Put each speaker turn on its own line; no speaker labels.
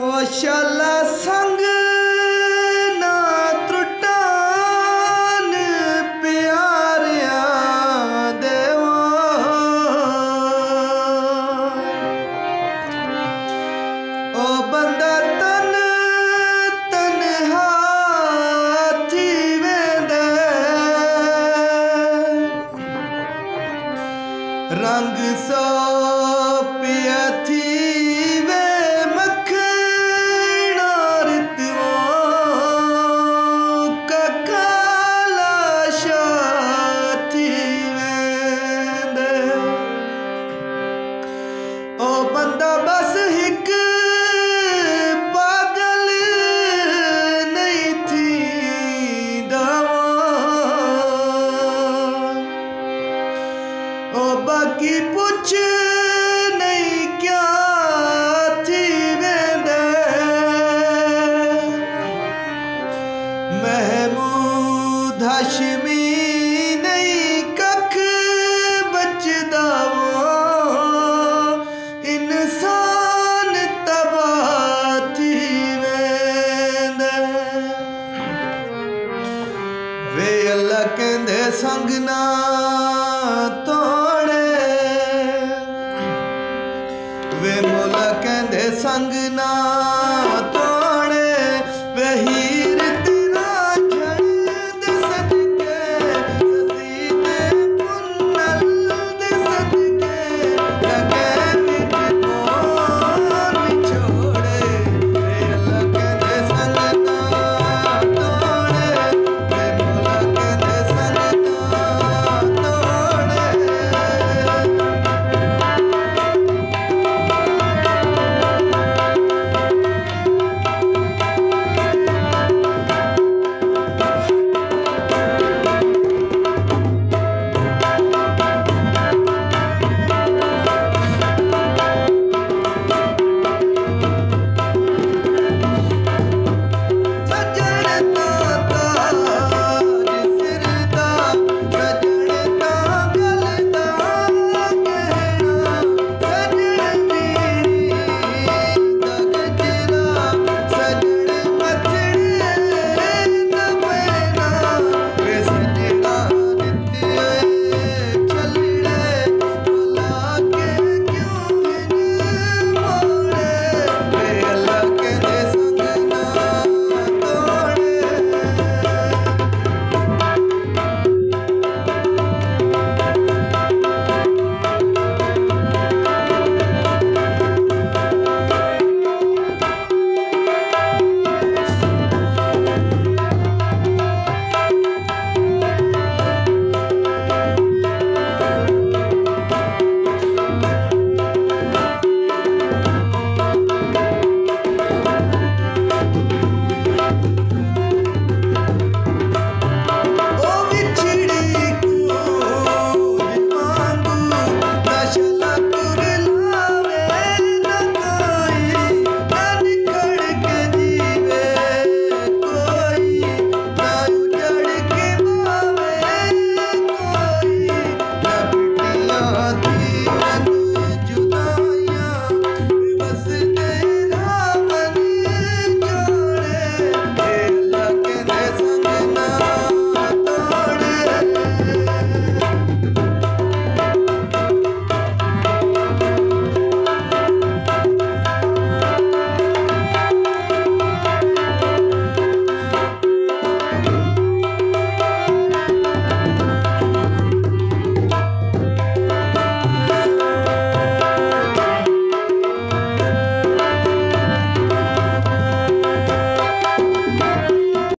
ओ शाला संग ना त्रुटान प्यारिया देवा ओ बंदा तन तन्हा थी वेंदे रंग सो पिया थी बंदा बस हिक पागल नहीं थी दवा ओ बाकी पुछ नहीं क्या थी वेंदे महमूद हाशमी नहीं कख बचदा इंसान तबाह थी वेंदे वे अल्लाह कहंदे संग ना तोड़े वे मौला कहंदे संग ना तोड़े